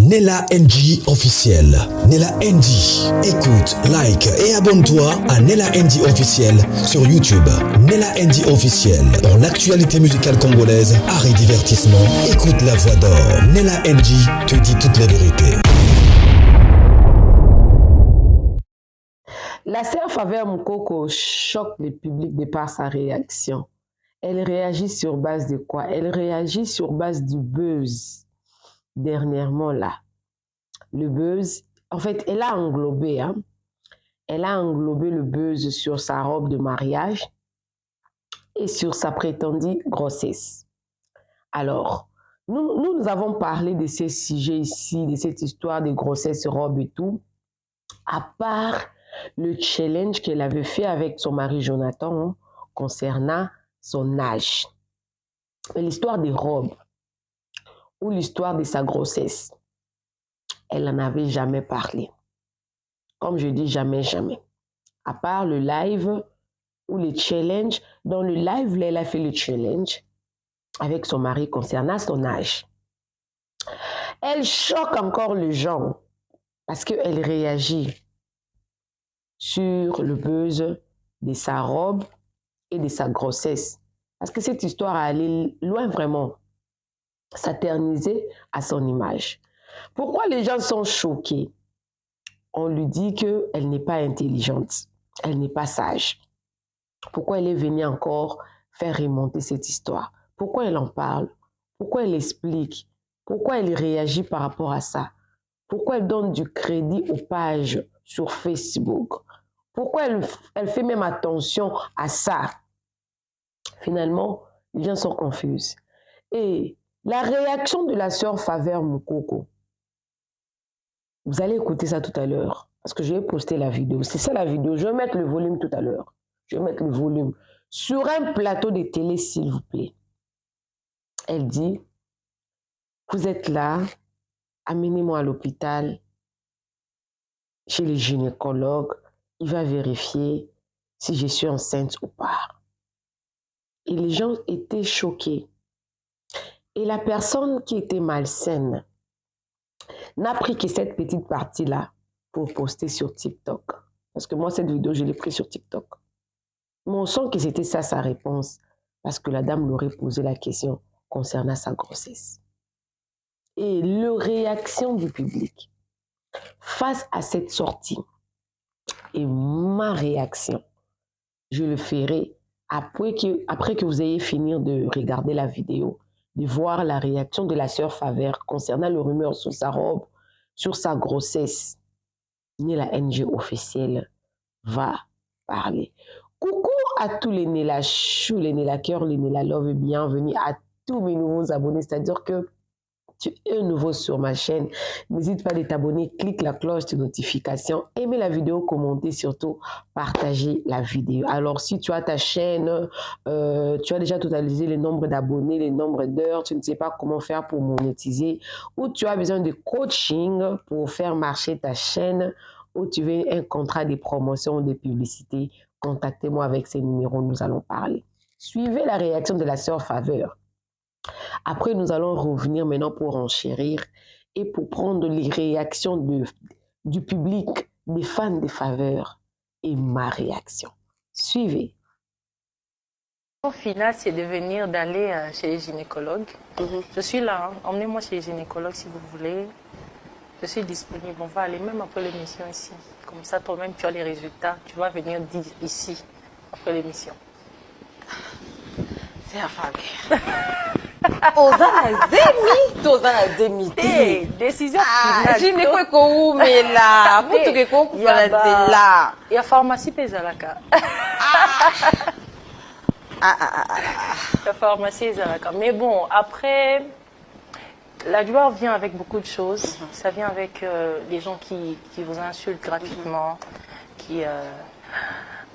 Nella NG officiel. Nella NG. Écoute, like et abonne-toi à Nella NG officiel sur YouTube. Nella NG officiel. Pour l'actualité musicale congolaise, art et divertissement, écoute la voix d'or. Nella NG te dit toute la vérité. La sœur Faveur Moukoko choque le public de par sa réaction. Elle réagit sur base de quoi? Elle réagit sur base du buzz. Dernièrement là, le buzz, en fait, elle a englobé le buzz sur sa robe de mariage et sur sa prétendue grossesse. Alors, nous avons parlé de ces sujets ici, de cette histoire de grossesse, robe et tout, à part le challenge qu'elle avait fait avec son mari Jonathan concernant son âge. Mais l'histoire des robes ou l'histoire de sa grossesse, elle n'en avait jamais parlé. Comme je dis, jamais, jamais. À part le live ou le challenge. Dans le live, elle a fait le challenge avec son mari concernant son âge. Elle choque encore les gens parce qu'elle réagit sur le buzz de sa robe et de sa grossesse. Parce que cette histoire a allé loin vraiment, s'éterniser à son image. Pourquoi les gens sont choqués? On lui dit qu'elle n'est pas intelligente, elle n'est pas sage. Pourquoi elle est venue encore faire remonter cette histoire? Pourquoi elle en parle? Pourquoi elle explique? Pourquoi elle réagit par rapport à ça? Pourquoi elle donne du crédit aux pages sur Facebook? Pourquoi elle fait même attention à ça? Finalement, les gens sont confus. Et la réaction de la sœur Faveur Moukoko, vous allez écouter ça tout à l'heure, parce que je vais poster la vidéo. C'est ça la vidéo. Je vais mettre le volume tout à l'heure. Je vais mettre le volume. Sur un plateau de télé, s'il vous plaît. Elle dit, vous êtes là, amenez-moi à l'hôpital, chez le gynécologue, il va vérifier si je suis enceinte ou pas. Et les gens étaient choqués. Et la personne qui était malsaine n'a pris que cette petite partie-là pour poster sur TikTok. Parce que moi, cette vidéo, je l'ai prise sur TikTok. Mais on sent que c'était ça sa réponse. Parce que la dame lui aurait posé la question concernant sa grossesse. Et la réaction du public face à cette sortie et ma réaction, je le ferai après que vous ayez fini de regarder la vidéo, de voir la réaction de la sœur Faveur concernant le rumeur sur sa robe, sur sa grossesse. Nella NG officielle va parler. Coucou à tous les Nella Chou, les Nella Cœur, les Nella Love, bienvenue à tous mes nouveaux abonnés. C'est-à-dire que tu es nouveau sur ma chaîne, n'hésite pas à t'abonner, clique la cloche de notification, aimez la vidéo, commentez, surtout partagez la vidéo. Alors si tu as ta chaîne, tu as déjà totalisé le nombre d'abonnés, le nombre d'heures, tu ne sais pas comment faire pour monétiser, ou tu as besoin de coaching pour faire marcher ta chaîne, ou tu veux un contrat de promotion ou de publicité, contactez-moi avec ces numéros, nous allons parler. Suivez la réaction de la sœur Faveur. Après, nous allons revenir maintenant pour enchérir et pour prendre les réactions du public, des fans de Faveur et ma réaction. Suivez. Au final, c'est de venir d'aller chez les gynécologues. Je suis là, hein. Emmenez-moi chez les gynécologues si vous voulez. Je suis disponible. On va aller même après l'émission ici. Comme ça, toi-même, tu as les résultats. Tu vas venir dire ici, après l'émission. C'est la Faveur. Toza na zemi Hey, décision finale. jini ko ko umela mutu ke ko kufala tela ya pharmacie pezalaka. La pharmacie ezalaka. Mais bon, après, la gloire vient avec beaucoup de choses. Ça vient avec les gens qui vous insultent gratuitement, qui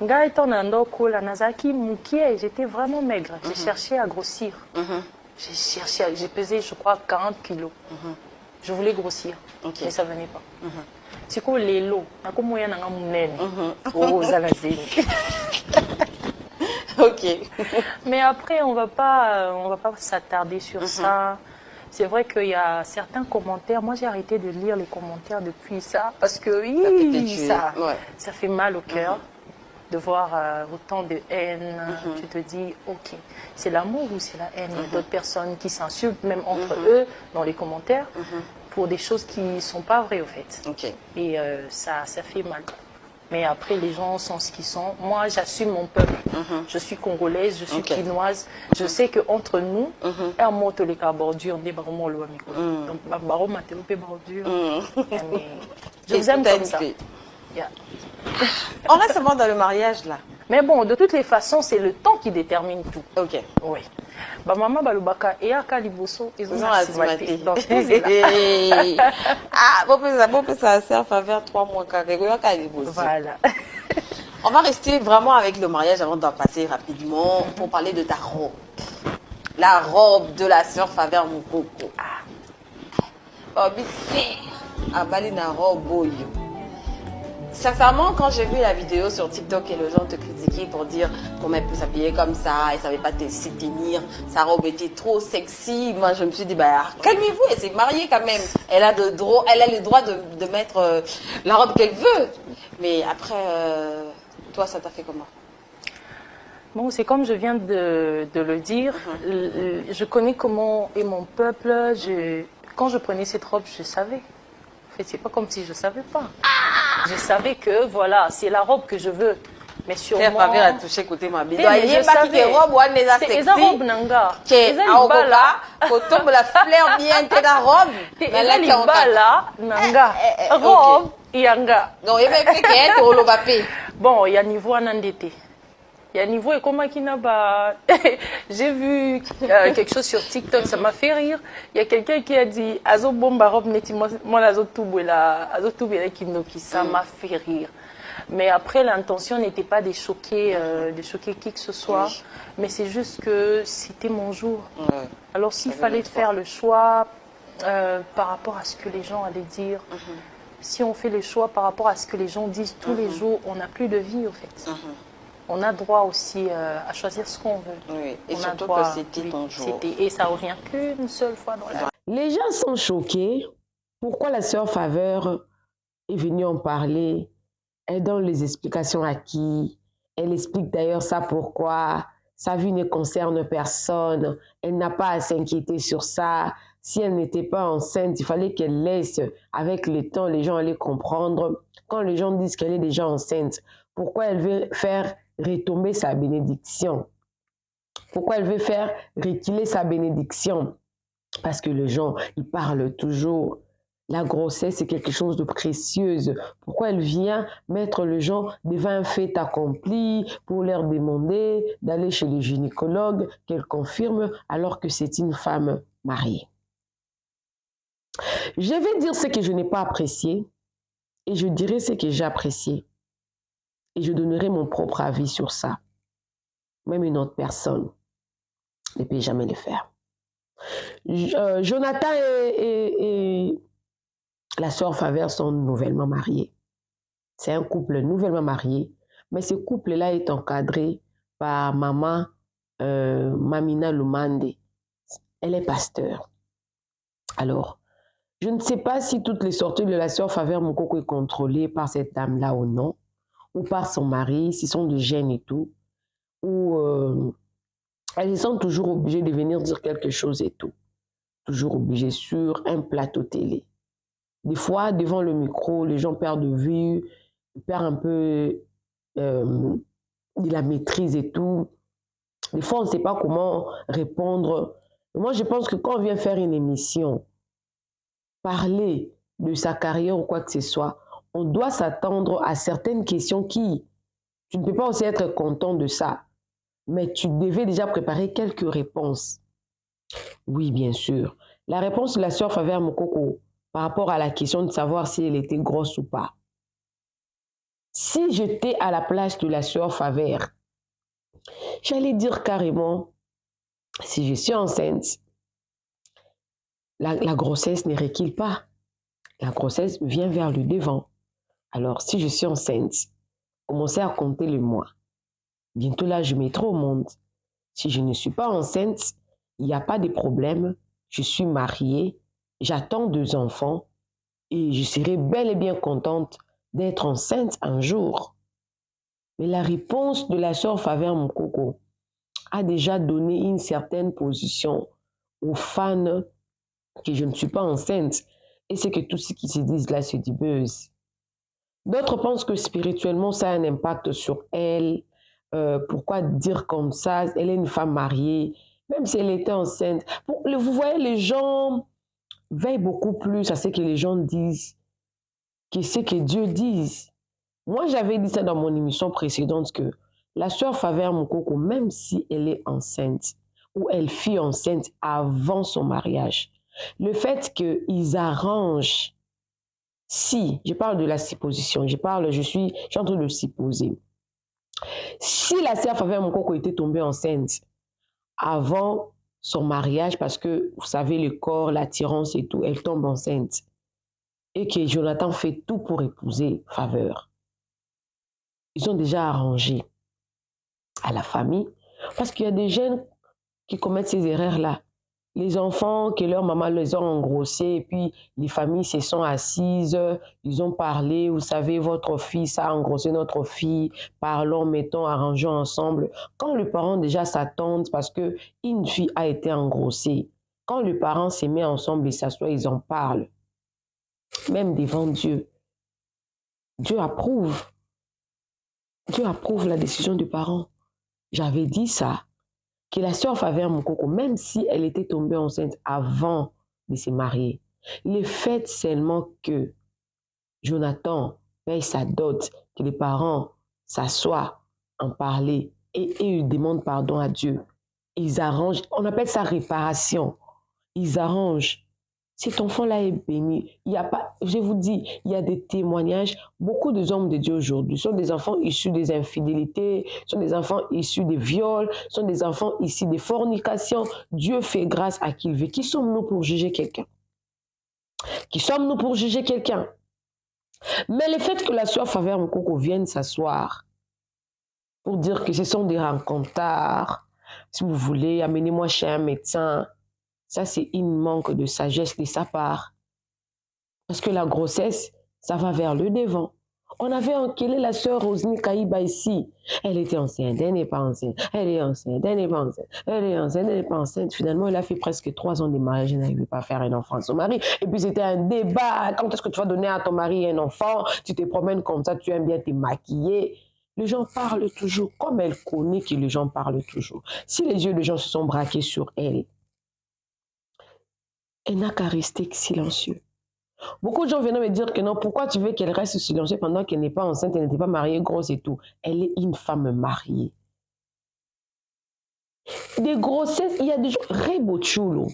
Nga étant na ndoko la nazaki mukie, j'étais vraiment maigre. J'ai cherché à grossir. J'ai pesé, je crois, 40 kilos. Je voulais grossir, mais ça ne venait pas. C'est quoi les lots? Ok. Mais après, on va pas s'attarder sur ça. c'est vrai qu'il y a certains commentaires. Moi, j'ai arrêté de lire les commentaires depuis ça parce que ça fait mal au cœur de voir autant de haine. Tu te dis, ok, c'est l'amour ou c'est la haine? Il y a d'autres personnes qui s'insultent même entre eux dans les commentaires pour des choses qui ne sont pas vraies au fait. Et ça fait mal. Mais après, les gens sont ce qu'ils sont. Moi, j'assume mon peuple. Je suis congolaise, je suis quinoise. Je sais qu'entre nous, un mot de les bordure, on est baromon le amico. Donc, barom a télopé bordure. Je vous aime comme ça. On reste seulement dans le mariage là. Mais bon, de toutes les façons, c'est le temps qui détermine tout. Ok. Oui. Bah maman balubaka et aka liboso ils ont asimaté. Donc bon ça c'est en faveur 3 mois carré aka liboso. Voilà. On va rester vraiment avec le mariage avant d'en passer rapidement pour parler de ta robe. La robe de la sœur Faveur Mukoko. Oh, c'est abalina robe boyo. Sincèrement, quand j'ai vu la vidéo sur TikTok et les gens te critiquaient pour dire comment elle peut s'habiller comme ça, elle ne savait pas se tenir, sa robe était trop sexy, moi je me suis dit, bah calmez-vous, elle s'est mariée quand même. Elle a le droit de mettre la robe qu'elle veut. Mais après, toi, ça t'a fait comment? Bon, c'est comme je viens de le dire, je connais comment est mon peuple. Quand je prenais cette robe, je savais. En fait, c'est pas comme si je savais pas. Je savais que, voilà, c'est la robe que je veux. Mais sûrement... C'est Faveur a touché côté ma bille. Mais je savais. C'est la robe nanga. C'est la robe là. Quand tombe la fleur bien, t'es la robe. Mais là, tu nanga. Robe, yanga. Non, il y avait fait qu'elle te relobapé. Bon, il y a niveau anandete. Il y a niveau et comment qui n'a pas. J'ai vu quelque chose sur TikTok, ça m'a fait rire. Il y a quelqu'un qui a dit Azo bomba robe neti moi azo tubela kinoki. Ça m'a fait rire. Mais après, l'intention n'était pas de choquer qui que ce soit. Mais c'est juste que c'était mon jour. Alors s'il fallait faire le choix par rapport à ce que les gens allaient dire, si on fait le choix par rapport à ce que les gens disent tous les jours, on n'a plus de vie au fait. On a droit aussi à choisir ce qu'on veut. Oui, et on surtout droit, que c'était ton jour. Et ça revient qu'une seule fois dans la vie. Les gens sont choqués. Pourquoi la sœur Faveur est venue en parler? Elle donne les explications à qui? Elle explique d'ailleurs ça pourquoi. Sa vie ne concerne personne. Elle n'a pas à s'inquiéter sur ça. Si elle n'était pas enceinte, il fallait qu'elle laisse. Avec le temps, les gens allaient comprendre. Quand les gens disent qu'elle est déjà enceinte, pourquoi elle veut faire retomber sa bénédiction? Pourquoi elle veut faire reculer sa bénédiction? Parce que les gens, ils parlent toujours. La grossesse, c'est quelque chose de précieux. Pourquoi elle vient mettre les gens devant un fait accompli pour leur demander d'aller chez les gynécologues qu'elle confirme alors que c'est une femme mariée? Je vais dire ce que je n'ai pas apprécié et je dirai ce que j'ai apprécié. Et je donnerai mon propre avis sur ça. Même une autre personne ne peut jamais le faire. Jonathan et la sœur Faveur sont nouvellement mariés. C'est un couple nouvellement marié, mais ce couple-là est encadré par maman Mamina Lumande. Elle est pasteur. Alors, je ne sais pas si toutes les sorties de la sœur Faveur Mukoko est contrôlée par cette dame-là ou non, ou par son mari, s'ils sont de gêne et tout, ou elles sont toujours obligées de venir dire quelque chose et tout. Toujours obligées sur un plateau télé. Des fois, devant le micro, les gens perdent de vue, perdent un peu de la maîtrise et tout. Des fois, on ne sait pas comment répondre. Moi, je pense que quand on vient faire une émission, parler de sa carrière ou quoi que ce soit, on doit s'attendre à certaines questions qui, tu ne peux pas aussi être content de ça, mais tu devais déjà préparer quelques réponses. Oui, bien sûr. La réponse de la sœur Faveur Mukoko par rapport à la question de savoir si elle était grosse ou pas. Si j'étais à la place de la sœur Faveur, j'allais dire carrément, si je suis enceinte, la grossesse ne recule pas. La grossesse vient vers le devant. Alors, si je suis enceinte, commencez à compter le mois. Bientôt là, je mettrai au monde. Si je ne suis pas enceinte, il n'y a pas de problème. je suis mariée, j'attends 2 enfants et je serai bel et bien contente d'être enceinte un jour. Mais la réponse de la sœur Faveur Mukoko a déjà donné une certaine position aux fans que je ne suis pas enceinte. Et c'est que tout ce qui se dit là se dit buzz. D'autres pensent que spirituellement, ça a un impact sur elle. Pourquoi dire comme ça? Elle est une femme mariée, même si elle était enceinte. Vous voyez, les gens veillent beaucoup plus à ce que les gens disent que ce que Dieu dit. Moi, j'avais dit ça dans mon émission précédente que la sœur Faveur Mukoko, même si elle est enceinte ou elle fut enceinte avant son mariage, le fait qu'ils arrangent, si, je parle de la supposition, je suis en train de supposer, si la sœur Faveur Mukoko était tombée enceinte avant son mariage, parce que vous savez, le corps, l'attirance et tout, elle tombe enceinte, et que Jonathan fait tout pour épouser Faveur, ils ont déjà arrangé à la famille, parce qu'il y a des jeunes qui commettent ces erreurs-là. Les enfants que leur maman les a engrossés, et puis les familles se sont assises, ils ont parlé, vous savez, votre fils a engrossé notre fille, parlons, mettons, arrangeons ensemble. Quand les parents déjà s'attendent parce qu'une fille a été engrossée, quand les parents se mettent ensemble, ils s'assoient, ils en parlent, même devant Dieu. Dieu approuve la décision des parents. J'avais dit ça, que la sœur Faveur Mukoko, même si elle était tombée enceinte avant de se marier, le fait seulement que Jonathan paye sa dot, que les parents s'assoient, en parler et ils demandent pardon à Dieu, ils arrangent, on appelle ça réparation, ils arrangent. Cet enfant-là est béni. Il y a pas, je vous dis, il y a des témoignages. Beaucoup des hommes de Dieu aujourd'hui sont des enfants issus des infidélités, sont des enfants issus des viols, sont des enfants issus des fornications. Dieu fait grâce à qui il veut. Qui sommes-nous pour juger quelqu'un? Qui sommes-nous pour juger quelqu'un? Mais le fait que la sœur Faveur Mukoko vienne s'asseoir pour dire que ce sont des rencontres, si vous voulez, amenez-moi chez un médecin. Ça, c'est un manque de sagesse de sa part. Parce que la grossesse, ça va vers le devant. On avait enquêté la sœur Rosny Kaïba ici. Elle était enceinte, elle n'est pas enceinte. Elle est enceinte, elle n'est pas enceinte. Elle est enceinte, elle n'est pas enceinte. Finalement, elle a fait presque 3 ans de mariage. Elle n'arrivait pas à faire un enfant à son mari. Et puis, c'était un débat. Quand est-ce que tu vas donner à ton mari un enfant? Tu te promènes comme ça, tu aimes bien te maquiller. Les gens parlent toujours. Comme elle connaît que les gens parlent toujours. Si les yeux des gens se sont braqués sur elle, elle n'a qu'à rester silencieux. Beaucoup de gens venaient me dire que non, pourquoi tu veux qu'elle reste silencieuse pendant qu'elle n'est pas enceinte, elle n'était pas mariée, grosse et tout. Elle est une femme mariée. Des grossesses, il y a des gens, Rebochulo.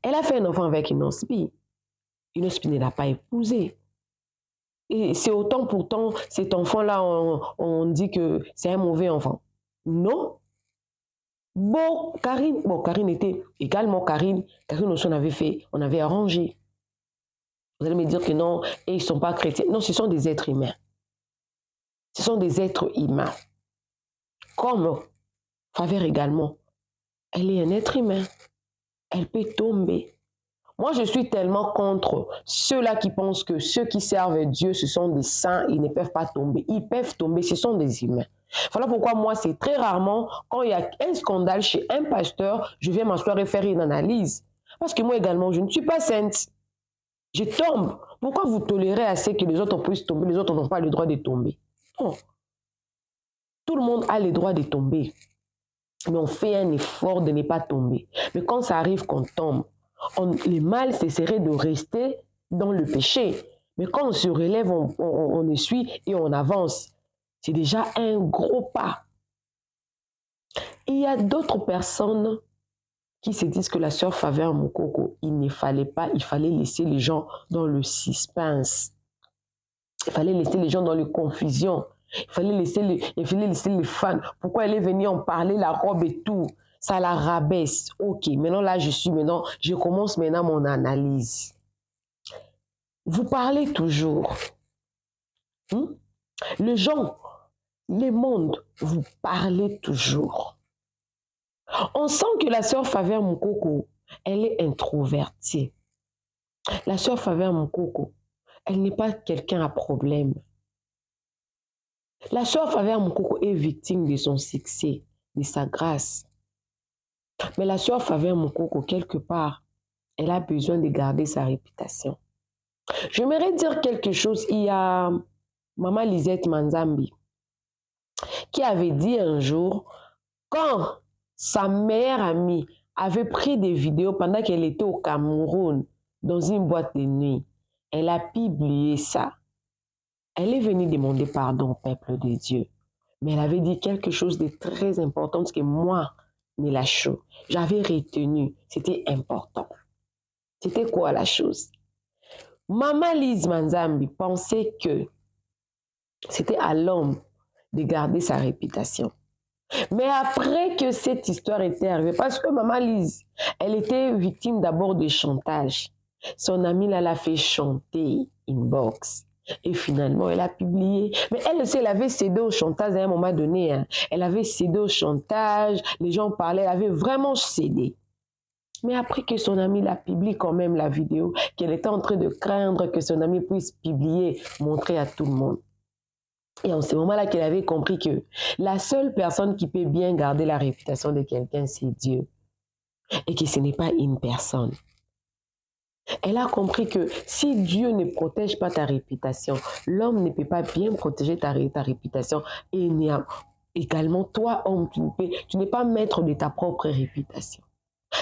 Elle a fait un enfant avec Inospi. Inospi ne l'a pas épousé. Et c'est autant pourtant, cet enfant-là, on dit que c'est un mauvais enfant. Non. Karine était également Karine aussi on avait arrangé. Vous allez me dire que non, et ils ne sont pas chrétiens. Non, ce sont des êtres humains. Ce sont des êtres humains. Comme Faveur également, elle est un être humain. Elle peut tomber. Moi, je suis tellement contre ceux-là qui pensent que ceux qui servent Dieu, ce sont des saints, ils ne peuvent pas tomber. Ils peuvent tomber, ce sont des humains. Voilà pourquoi moi, c'est très rarement, quand il y a un scandale chez un pasteur, je viens m'asseoir et faire une analyse. Parce que moi également, je ne suis pas sainte. Je tombe. Pourquoi vous tolérez assez que les autres puissent tomber, les autres n'ont pas le droit de tomber? Non. Tout le monde a le droit de tomber. Mais on fait un effort de ne pas tomber. Mais quand ça arrive qu'on tombe, le mal, ce serait de rester dans le péché. Mais quand on se relève, on essuie et on avance. C'est déjà un gros pas. Il y a d'autres personnes qui se disent que la sœur Faveur Mukoko, il fallait laisser les gens dans le suspense. Il fallait laisser les gens dans la confusion. Il fallait laisser les fans. Pourquoi elle est venue en parler, la robe et tout? Ça la rabaisse. Ok, maintenant là, je commence maintenant mon analyse. Vous parlez toujours. Les gens, le monde, vous parlez toujours. On sent que la sœur Faveur Moukoko, elle est introvertie. La sœur Faveur Moukoko, elle n'est pas quelqu'un à problème. La sœur Faveur Moukoko est victime de son succès, de sa grâce. Mais la sœur Faveur Moukoko, quelque part, elle a besoin de garder sa réputation. J'aimerais dire quelque chose. Il y a Maman Lisette Manzambi qui avait dit un jour, quand sa meilleure amie avait pris des vidéos pendant qu'elle était au Cameroun, dans une boîte de nuit, elle a publié ça. Elle est venue demander pardon au peuple de Dieu. Mais elle avait dit quelque chose de très important que moi, Nela Chou, j'avais retenu. C'était important. C'était quoi la chose? Maman Lise Manzambi pensait que c'était à l'homme de garder sa réputation. Mais après que cette histoire était arrivée, parce que Maman Lise, elle était victime d'abord de chantage. Son amie l'a fait chanter inbox. Et finalement, elle a publié. Mais elle aussi, elle avait cédé au chantage à un moment donné. Hein. Elle avait cédé au chantage. Les gens parlaient, elle avait vraiment cédé. Mais après que son amie l'a publié quand même la vidéo, qu'elle était en train de craindre que son amie puisse publier, montrer à tout le monde. Et en ce moment-là qu'elle avait compris que la seule personne qui peut bien garder la réputation de quelqu'un, c'est Dieu. Et que ce n'est pas une personne. Elle a compris que si Dieu ne protège pas ta réputation, l'homme ne peut pas bien protéger ta réputation. Et également, toi, homme, tu n'es pas maître de ta propre réputation.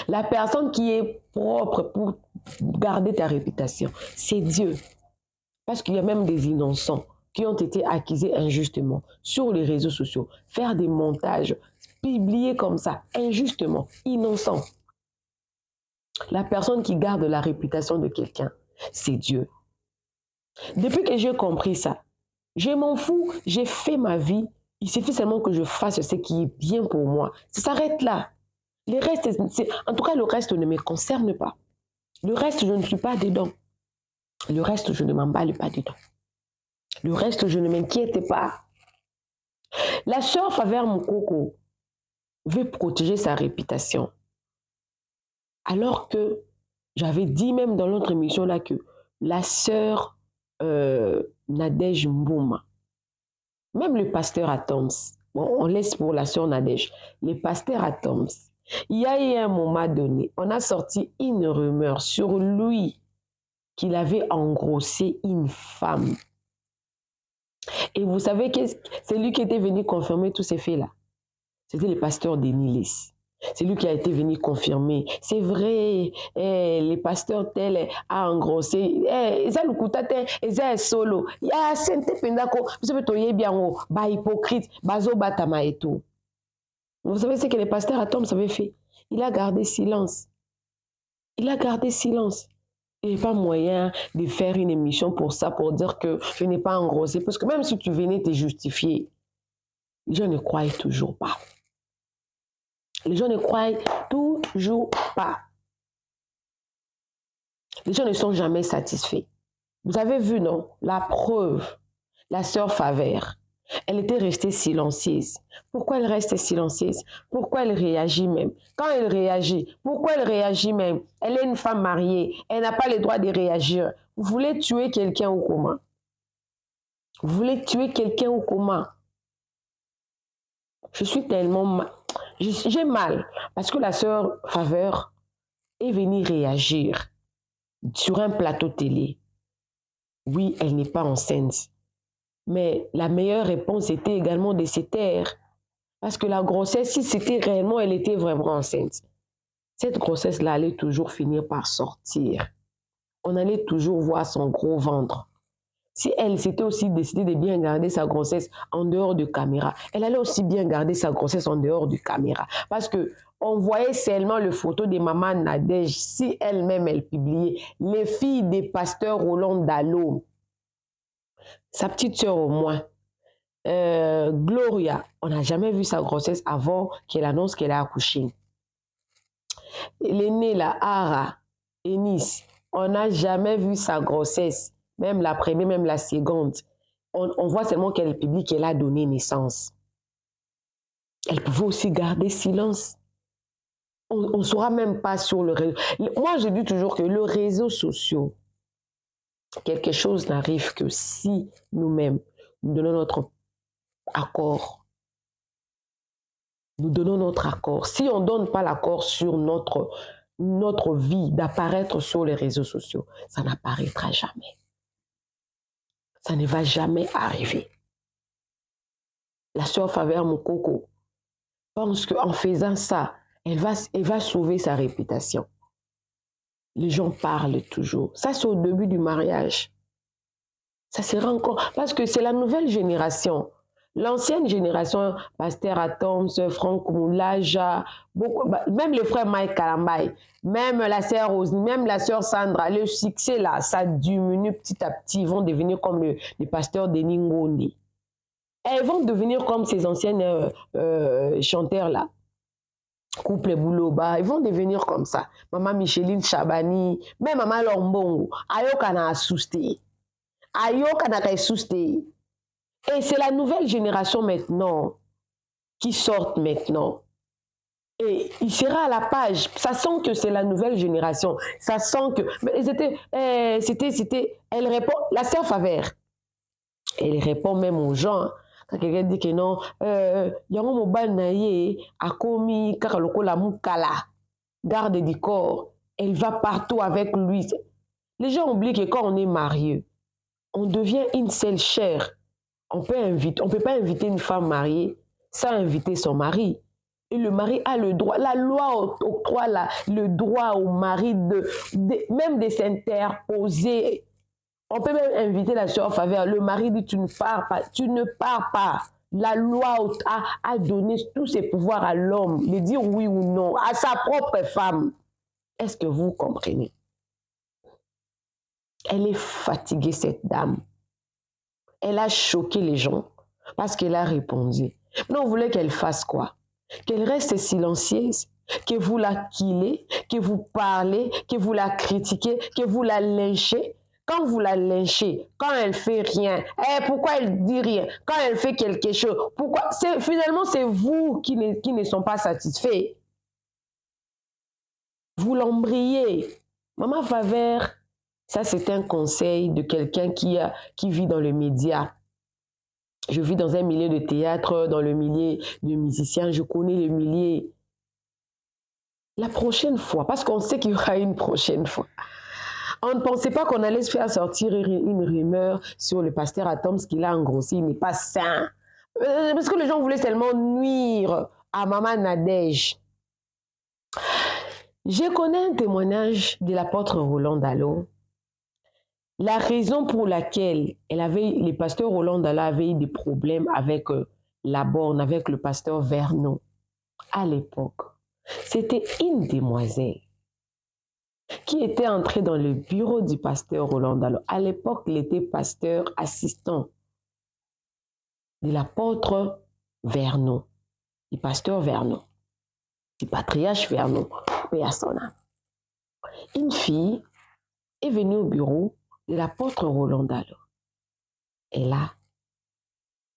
La personne qui est propre pour garder ta réputation, c'est Dieu. Parce qu'il y a même des innocents qui ont été accusés injustement sur les réseaux sociaux, faire des montages, publier comme ça, injustement, innocent. La personne qui garde la réputation de quelqu'un, c'est Dieu. Depuis que j'ai compris ça, je m'en fous, j'ai fait ma vie, il suffit seulement que je fasse ce qui est bien pour moi. Ça s'arrête là. Les restes, en tout cas, le reste ne me concerne pas. Le reste, je ne suis pas dedans. Le reste, je ne m'emballe pas dedans. Le reste, je ne m'inquiète pas. La sœur Faveur Moukoko veut protéger sa réputation. Alors que j'avais dit même dans l'autre émission là que la sœur Nadège Mbouma, même le pasteur Atoms, bon, on laisse pour la sœur Nadège, le pasteur Atoms, il y a eu un moment donné, on a sorti une rumeur sur lui qu'il avait engrossé une femme. Et vous savez que c'est lui qui était venu confirmer tous ces faits-là. C'était le pasteur Denilis. C'est lui qui a été venu confirmer. C'est vrai, les pasteurs tel a engrossé. Ils ont ils ont solo. Il y a sente pendako. Vous savez, toye bien o, ba hypocrite, bazo batama et tout. Vous savez ce que le pasteur Atom avait fait? Il a gardé silence. Il a gardé silence. Il n'y a pas moyen de faire une émission pour ça, pour dire que je n'ai pas engrossé. Parce que même si tu venais te justifier, les gens ne croient toujours pas. Les gens ne croient toujours pas. Les gens ne sont jamais satisfaits. Vous avez vu, non? La preuve, la sœur Faveur, elle était restée silencieuse. Pourquoi elle reste silencieuse? Pourquoi elle réagit même? Quand elle réagit, pourquoi elle réagit même? Elle est une femme mariée, elle n'a pas le droit de réagir. Vous voulez tuer quelqu'un ou comment? Vous voulez tuer quelqu'un ou comment? Je suis tellement mal. J'ai mal parce que la sœur Faveur est venue réagir sur un plateau télé. Oui, elle n'est pas enceinte. Mais la meilleure réponse était également de se taire. Parce que la grossesse, si c'était réellement, elle était vraiment enceinte, cette grossesse-là allait toujours finir par sortir. On allait toujours voir son gros ventre. Si elle s'était aussi décidée de bien garder sa grossesse en dehors de caméra, elle allait aussi bien garder sa grossesse en dehors de caméra. Parce qu'on voyait seulement le photo de maman Nadège, si elle-même elle publiait, les filles des pasteurs Roland Dallot, sa petite sœur au moins, Gloria, on n'a jamais vu sa grossesse avant qu'elle annonce qu'elle a accouché. L'aînée, la Ara, Eunice, on n'a jamais vu sa grossesse. Même la première, même la seconde. On voit seulement qu'elle publie qu'elle a donné naissance. Elle pouvait aussi garder silence. On ne saura même pas sur le réseau. Moi, je dis toujours que le réseau social, quelque chose n'arrive que si nous-mêmes, nous donnons notre accord. Nous donnons notre accord. Si on ne donne pas l'accord sur notre vie d'apparaître sur les réseaux sociaux, ça n'apparaîtra jamais. Ça ne va jamais arriver. La sœur Favère Moukoko pense qu'en faisant ça, elle va sauver sa réputation. Les gens parlent toujours. Ça, c'est au début du mariage. Ça sera encore... Parce que c'est la nouvelle génération. L'ancienne génération, Pasteur Atoms, Franck Moulaja, même le frère Mike Kalambay, même la sœur Rosny, même la sœur Sandra, le succès là, ça diminue petit à petit. Ils vont devenir comme les pasteurs de Ningondi. Elles vont devenir comme ces anciennes chanteurs là. Couple Bouloba, ils vont devenir comme ça. Maman Micheline Chabani, même Maman Lombongo, Ayoka na assusté. Ayoka na assusté. Et c'est la nouvelle génération maintenant qui sort maintenant. Et il sera à la page. Ça sent que c'est la nouvelle génération. Ça sent que... C'était... Elle répond... La sœur Favère, elle répond même aux gens. Quand quelqu'un dit que non, yango mobile na ye akomi kakaloko la mukala, garde du corps, elle va partout avec lui. Les gens oublient que quand on est marié, on devient une seule chair. On peut pas inviter une femme mariée sans inviter son mari. Et le mari a le droit, la loi octroie le droit au mari même de s'interposer. On peut même inviter la sœur Favère. Le mari dit tu ne pars pas, tu ne pars pas. La loi a donné tous ses pouvoirs à l'homme, de dire oui ou non, à sa propre femme. Est-ce que vous comprenez? Elle est fatiguée, cette dame. Elle a choqué les gens parce qu'elle a répondu. Non, on voulait qu'elle fasse quoi? Qu'elle reste silencieuse, que vous la killez, que vous parlez, que vous la critiquez, que vous la lynchez. Quand vous la lynchez, quand elle fait rien, pourquoi elle dit rien? Quand elle fait quelque chose, pourquoi? Finalement, c'est vous qui ne sont pas satisfaits. Vous l'embrayez. Maman Favère, ça c'est un conseil de quelqu'un qui vit dans le média. Je vis dans un milieu de théâtre, dans le milieu de musiciens, je connais le milieu. La prochaine fois, parce qu'on sait qu'il y aura une prochaine fois, on ne pensait pas qu'on allait se faire sortir une rumeur sur le pasteur Atoms qu'il a engrossé, il n'est pas sain. Parce que les gens voulaient seulement nuire à Maman Nadège. Je connais un témoignage de l'apôtre Roland Dallot. La raison pour laquelle le pasteur Roland Dallot avait eu des problèmes avec la borne, avec le pasteur Vernon, à l'époque, c'était une demoiselle qui était entrée dans le bureau du pasteur Roland Dallot. À l'époque, il était pasteur assistant de l'apôtre Vernon, du pasteur Vernon, du patriarche Vernon, paix à son âme. Une fille est venue au bureau de l'apôtre Roland Dallot. Elle a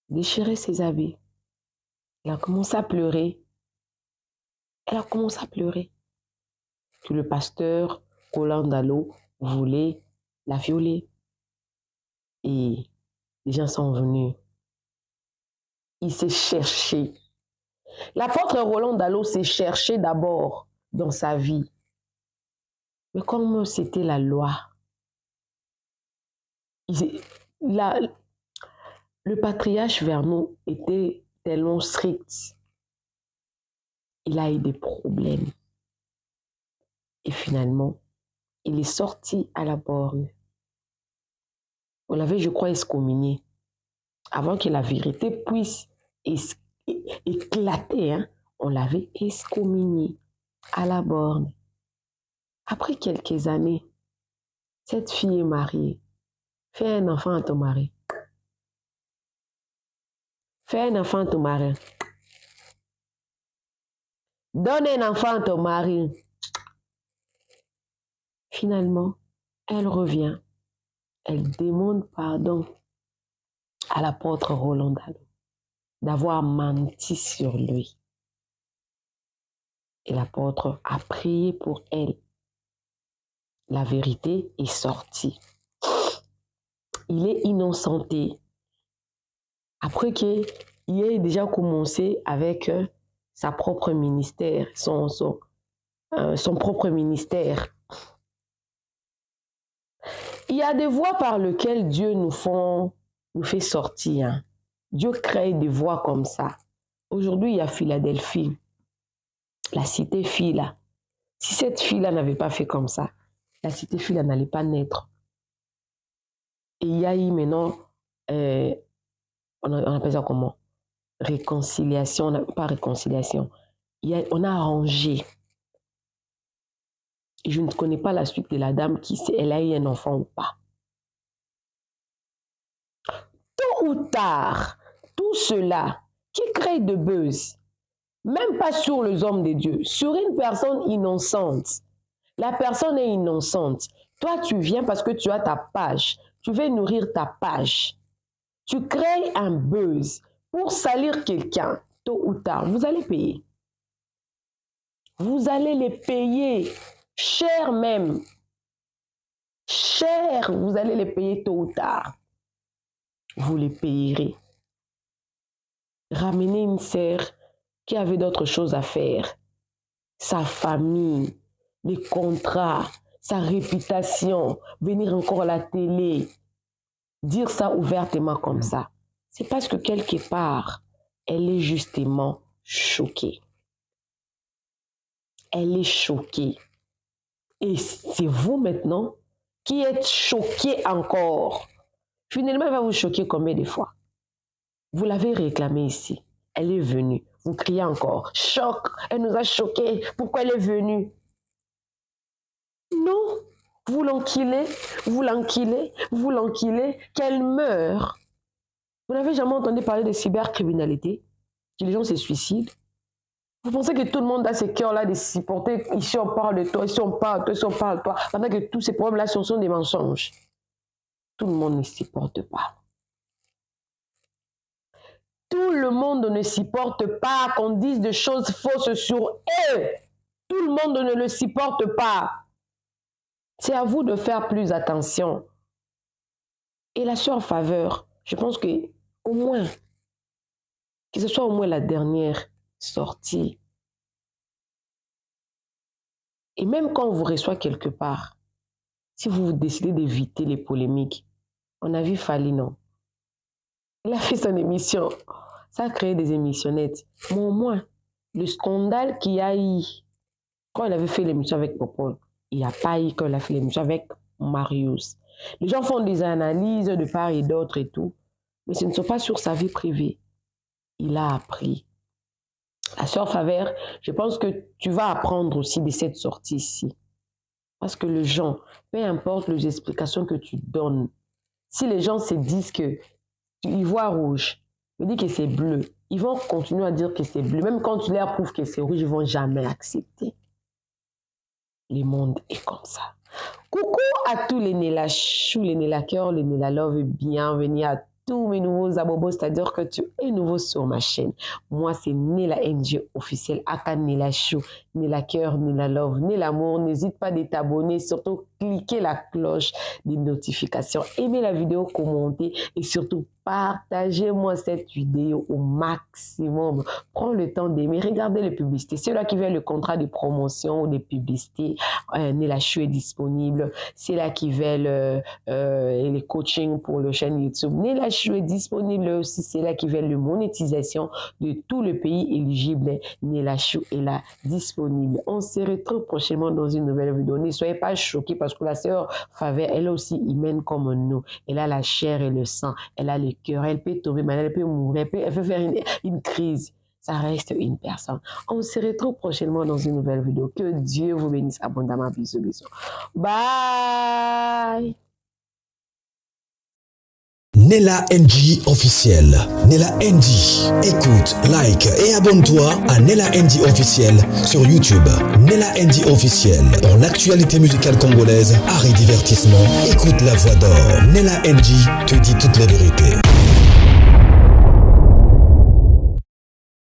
déchiré ses habits. Elle a commencé à pleurer. Elle a commencé à pleurer. Que le pasteur Roland Dallot voulait la violer. Et les gens sont venus. Il s'est cherché. L'apôtre Roland Dallot s'est cherché d'abord dans sa vie. Mais comme c'était la loi, le patriarche Vernon était tellement strict. Il a eu des problèmes. Et finalement, il est sorti à la borne. On l'avait, je crois, excommunié. Avant que la vérité puisse éclater, hein, on l'avait excommunié à la borne. Après quelques années, cette fille est mariée. Fais un enfant à ton mari. Fais un enfant à ton mari. Donne un enfant à ton mari. Finalement, elle revient. Elle demande pardon à l'apôtre Roland Dallot d'avoir menti sur lui. Et l'apôtre a prié pour elle. La vérité est sortie. Il est innocenté. Après qu'il ait déjà commencé avec sa propre ministère, son propre ministère. Il y a des voies par lesquelles Dieu nous fait sortir. Hein. Dieu crée des voies comme ça. Aujourd'hui, il y a Philadelphie, la cité Phila. Si cette fille-là n'avait pas fait comme ça, la cité Phila n'allait pas naître. Et il y a eu maintenant, on appelle ça comment? Réconciliation, pas réconciliation. On a arrangé. Je ne connais pas la suite de la dame qui sait, elle a eu un enfant ou pas. Tôt ou tard, tout cela qui crée de buzz, même pas sur les hommes de Dieu, sur une personne innocente. La personne est innocente. Toi, tu viens parce que tu as ta page. Tu veux nourrir ta page. Tu crées un buzz pour salir quelqu'un. Tôt ou tard, vous allez payer. Vous allez les payer. Cher même. Cher, vous allez les payer tôt ou tard. Vous les payerez. Ramenez une sœur qui avait d'autres choses à faire. Sa famille, les contrats, sa réputation, venir encore à la télé, dire ça ouvertement comme ça. C'est parce que quelque part, elle est justement choquée. Elle est choquée. Et c'est vous maintenant qui êtes choqué encore. Finalement, elle va vous choquer combien de fois? Vous l'avez réclamée ici. Elle est venue. Vous criez encore. Choc, elle nous a choqués. Pourquoi elle est venue? Non. Vous l'enquilez, qu'elle meure. Vous n'avez jamais entendu parler de cybercriminalité? Que les gens se suicident? Vous pensez que tout le monde a ce cœur-là de supporter? Ici, on parle de toi, ici, on parle de toi, ici, on parle de toi. Pendant que tous ces problèmes-là sont des mensonges. Tout le monde ne supporte pas. Tout le monde ne supporte pas qu'on dise des choses fausses sur eux. Tout le monde ne le supporte pas. C'est à vous de faire plus attention. Et la sœur Faveur, je pense que au moins, que ce soit au moins la dernière sortie. Et même quand on vous reçoit quelque part, si vous décidez d'éviter les polémiques, on a vu Fally, non? Il a fait son émission. Ça a créé des émissionnettes. Mais au moins, le scandale qu'il y a eu quand il avait fait l'émission avec Popol, il n'y a pas eu quand il a fait l'émission avec Marius. Les gens font des analyses de part et d'autre et tout, mais ce ne sont pas sur sa vie privée. Il a appris. La sœur Faveur, je pense que tu vas apprendre aussi de cette sortie ici. Parce que les gens, peu importe les explications que tu donnes, si les gens se disent que ils voient rouge, ils disent que c'est bleu, ils vont continuer à dire que c'est bleu. Même quand tu leur prouves que c'est rouge, ils ne vont jamais accepter. Le monde est comme ça. Coucou à tous les Nella Chou, les Nella Cœur, les Nella Love, et bienvenue à tous mes nouveaux abobos, c'est-à-dire que tu es nouveau sur ma chaîne. Moi, c'est Nella NG officiel, aka Nella Chou, Nella Cœur, Nella Love, Nella Amour. N'hésite pas à t'abonner, surtout cliquez la cloche des notifications, aimez la vidéo, commentez et surtout partagez-moi cette vidéo au maximum. Prends le temps d'aimer, regardez les publicités. Ceux-là qui veulent le contrat de promotion ou de publicité, Nella Chou est disponible. Ceux-là qui veulent les coachings pour le chaîne YouTube, Nella Chou est disponible aussi. Ceux-là qui veulent la monétisation de tout le pays éligible, Nella Chou est là, disponible. On se retrouve prochainement dans une nouvelle vidéo. Ne soyez pas choqués parce que la sœur Faveur, elle aussi humaine comme nous. Elle a la chair et le sang. Elle a le cœur. Elle peut tomber malade, elle peut mourir, elle peut faire une crise. Ça reste une personne. On se retrouve prochainement dans une nouvelle vidéo. Que Dieu vous bénisse abondamment. Bisous, bisous. Bye. Nella NG officiel. Nella NG. Écoute, like et abonne-toi à Nella NG officiel sur YouTube. Nella NG officiel. Pour l'actualité musicale congolaise, art et divertissement, écoute la voix d'or. Nella NG te dit toute la vérité.